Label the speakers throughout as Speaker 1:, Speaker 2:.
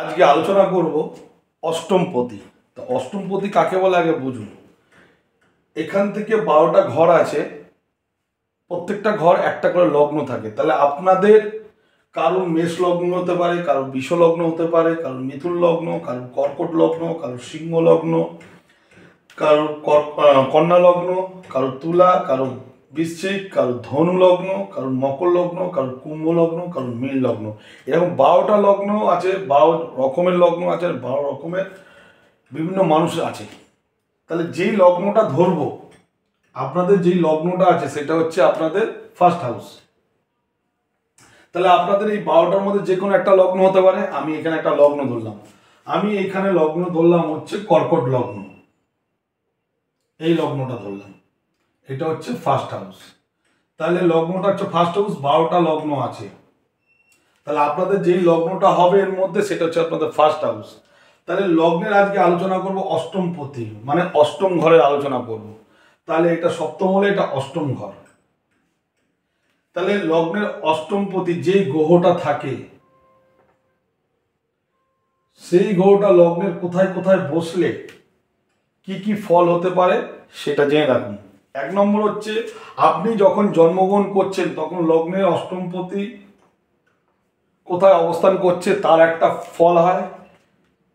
Speaker 1: আজকে আলোচনা করব অষ্টমপতি। তো অষ্টমপতি কাকে বলে আগে বুঝুন। এখান থেকে 12টা ঘর আছে, প্রত্যেকটা ঘর একটা করে লগ্ন থাকে। তাহলে আপনাদের কারোর মেষ লগ্ন হতে পারে, কারোর বৃষ লগ্ন হতে পারে, কারোর মিথুন লগ্ন, কারোর কর্কট লগ্ন, কারোর সিংহ লগ্ন, কারোর কন্যা লগ্ন, কারোর তুলা, কারোর বৃশ্চিক, কারোর ধনু লগ্ন, কারোর মকর লগ্ন, কারোর কুম্ভ লগ্ন, কারোর মীন লগ্ন। এরকম 12টা লগ্ন আছে, 12 রকমের লগ্ন আছে, 12 রকমের বিভিন্ন মানুষ আছে। তাহলে যেই লগ্নটা ধরবো, আপনাদের যেই লগ্নটা আছে সেটা হচ্ছে আপনাদের ফার্স্ট হাউস। তাহলে আপনাদের এই 12টার মধ্যে যে কোনো একটা লগ্ন হতে পারে। আমি এখানে একটা লগ্ন ধরলাম, আমি এখানে লগ্ন ধরলাম হচ্ছে কর্কট লগ্ন, এই লগ্নটা ধরলাম, এটা হচ্ছে ফার্স্ট হাউস। তাহলে লগ্নটা হচ্ছে ফার্স্ট হাউস, 12টা লগ্ন আছে। তাহলে আপনাদের যেই লগ্নটা হবে এর মধ্যে সেটা হচ্ছে আপনাদের ফার্স্ট হাউস। তাহলে লগ্নের আজকে আলোচনা করব অষ্টমপতি, মানে অষ্টম ঘরের আলোচনা করব। তাহলে এটা সপ্তম হলে এটা অষ্টম ঘর। তাহলে লগ্নের অষ্টমপতি যেই গ্রহটা থাকে, সেই গ্রহটা লগ্নের কোথায় কোথায় বসলে কি কি ফল হতে পারে সেটা জেনে রাখুন। 1 নম্বর হচ্ছে, আপনি যখন জন্মগ্রহণ করছেন তখন লগ্নের অষ্টমপতি কোথায় অবস্থান করছে তার একটা ফল হয়,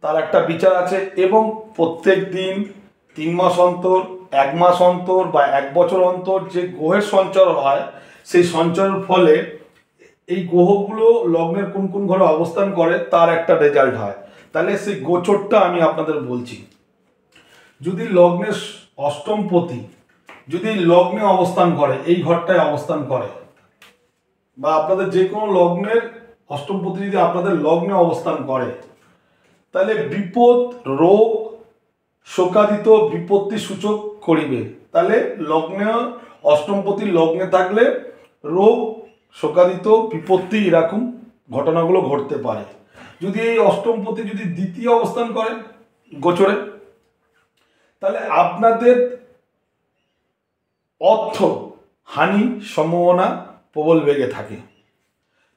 Speaker 1: তার একটা বিচার আছে। এবং প্রত্যেক দিন 3 মাস অন্তর, 1 মাস অন্তর বা 1 বছর অন্তর যে গ্রহের সঞ্চার হয়, সেই সঞ্চারের ফলে এই গ্রহগুলো লগ্নের কোন কোন ঘরে অবস্থান করে তার একটা রেজাল্ট হয়। তাহলে সেই গোচরটা আমি আপনাদের বলছি। যদি লগ্নের অষ্টমপতি যদি লগ্নে অবস্থান করে, এই ঘরটায় অবস্থান করে, বা আপনাদের যে কোনো লগ্নের অষ্টমপতি যদি আপনাদের লগ্নে অবস্থান করে, তাহলে বিপদ, রোগ, শোকাদিত, বিপত্তি সূচক করিবে। তাহলে লগ্নে অষ্টমপতি লগ্নে থাকলে রোগ, শোকাদিত, বিপত্তি এরকম ঘটনাগুলো ঘটতে পারে। যদি এই অষ্টমপতি যদি দ্বিতীয় অবস্থান করে গোচরে, তাহলে আপনাদের অর্থ হানি সম্ভাবনা প্রবল বেগে থাকে।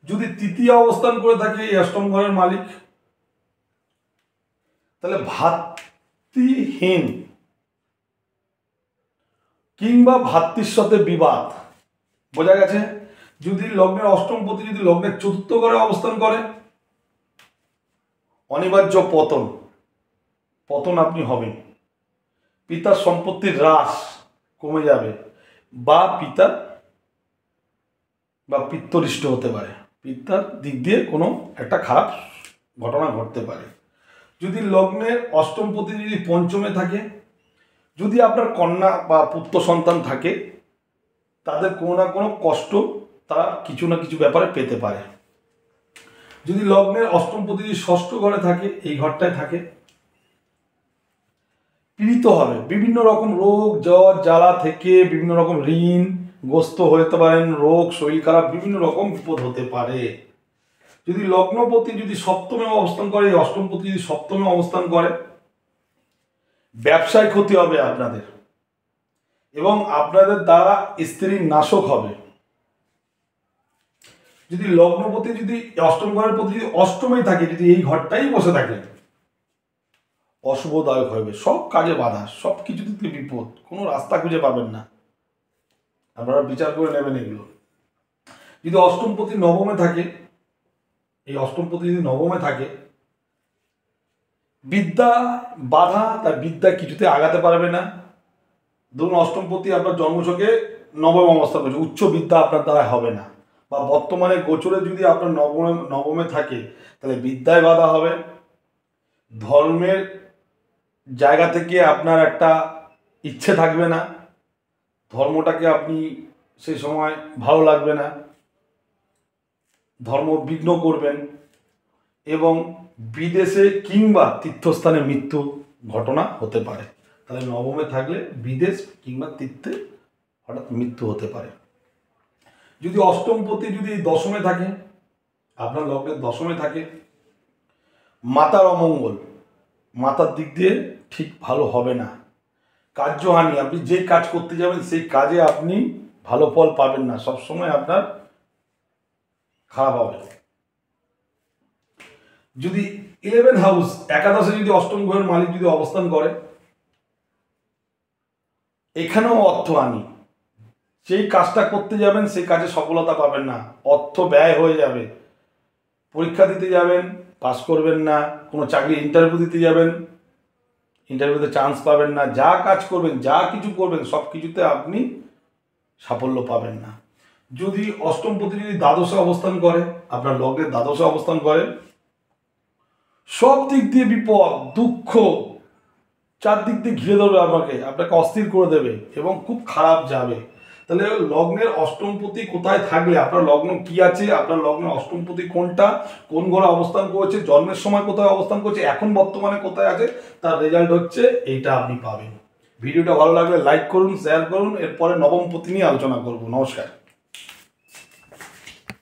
Speaker 1: যদি তৃতীয় অবস্থান করে থাকে এই অষ্টম ঘরের মালিক, তাহলে ভাতৃহীন কিংবা ভাতৃর সাথে বিবাদ। বোঝা গেছে? যদি লগ্নের অষ্টমপতি যদি লগ্নের চতুর্থ ঘরে অবস্থান করে, অনিবার্য পতন, পতন আপনি হবেন। পিতার সম্পত্তির হ্রাস কমে যাবে, বা পিতা বা পিত্তরিষ্ট হতে পারে, পিতার দিক দিয়ে কোনো একটা খারাপ ঘটনা ঘটতে পারে। যদি লগ্নের অষ্টমপতি যদি পঞ্চমে থাকে, যদি আপনার কন্যা বা পুত্র সন্তান থাকে, তাদের কোনো না কোনো কষ্ট তারা কিছু না কিছু ব্যাপারে পেতে পারে। যদি লগ্নের অষ্টমপতি যদি ষষ্ঠ ঘরে থাকে, এই ঘরটায় থাকে, পীড়িত হবে বিভিন্ন রকম রোগ, জ্বর জ্বালা থেকে, বিভিন্ন রকম ঋণগ্রস্ত হতে পারেন, রোগ, শরীর খারাপ, বিভিন্ন রকম বিপদ হতে পারে। যদি লগ্নপতি যদি সপ্তমে অবস্থান করে, এই অষ্টমপতি যদি সপ্তমে অবস্থান করে, ব্যবসায় ক্ষতি হবে আপনাদের, এবং আপনাদের দ্বারা স্ত্রীর নাশক হবে। যদি লগ্নপতি যদি অষ্টম ঘরের প্রতি যদি অষ্টমেই থাকে, যদি এই ঘরটাই বসে থাকে, অশুভদায়ক হবে, সব কাজে বাধা, সব কিছু থেকে বিপদ, কোনো রাস্তা খুঁজে পাবেন না। আপনারা বিচার করে নেবেন এগুলো। যদি অষ্টমপতি নবমে থাকে, এই অষ্টমপতি যদি নবমে থাকে, বিদ্যা বাধা, তার বিদ্যা কিছুতে আগাতে পারবে না। ধরুন অষ্টমপতি আপনার জন্মছকে নবম অবস্থা করছে, উচ্চ বিদ্যা আপনার দ্বারা হবে না। বা বর্তমানে গোচরে যদি আপনার নবমে থাকে, তাহলে বিদ্যায় বাধা হবে। ধর্মের জায়গা থেকে আপনার একটা ইচ্ছে থাকবে না, ধর্মটাকে আপনি সেই সময় ভালো লাগবে না, ধর্ম বিঘ্ন করবেন, এবং বিদেশে কিংবা তীর্থস্থানে মৃত্যু ঘটনা হতে পারে। তাহলে নবমে থাকলে বিদেশ কিংবা তীর্থে হঠাৎ মৃত্যু হতে পারে। যদি অষ্টমপতি যদি দশমে থাকে, আপনার লগ্নের দশমে থাকে, মাতার অমঙ্গল, মাতার দিক দিয়ে ঠিক ভালো হবে না, কার্যহানি, আপনি যে কাজ করতে যাবেন সেই কাজে আপনি ভালো ফল পাবেন না, সবসময় আপনার খারাপ হবে। যদি 11 হাউস একাদশে যদি অষ্টম ঘরের মালিক যদি অবস্থান করে, এখানেও অর্থ আনি, যেই কাজটা করতে যাবেন সেই কাজে সফলতা পাবেন না, অর্থ ব্যয় হয়ে যাবে। পরীক্ষা দিতে যাবেন, পাস করবেন না। কোনো চাকরি ইন্টারভিউ দিতে যাবেন, ইন্টারভিউতে চান্স পাবেন না। যা কাজ করবেন, যা কিছু করবেন, সব কিছুতে আপনি সাফল্য পাবেন না। যদি অষ্টমপতি যদি দ্বাদশে অবস্থান করে, আপনার লগ্নের দ্বাদশে অবস্থান করে, সব দিক দিয়ে বিপদ, দুঃখ, চারদিক দিয়ে ঘিরে ধরবে আপনাকে অস্থির করে দেবে এবং খুব খারাপ যাবে। তাহলে লগ্নের অষ্টমপতি কোথায় থাকলে, আপনার লগ্ন কি আছে, আপনার লগ্নের অষ্টমপতি কোনটা, কোন ঘরে অবস্থান করেছে, জন্মের সময় কোথায় অবস্থান করছে, এখন বর্তমানে কোথায় আছে, তার রেজাল্ট হচ্ছে এইটা আপনি পাবেন। ভিডিওটা ভালো লাগলে লাইক করুন, শেয়ার করুন। এরপরে নবমপতি নিয়ে আলোচনা করব। নমস্কার।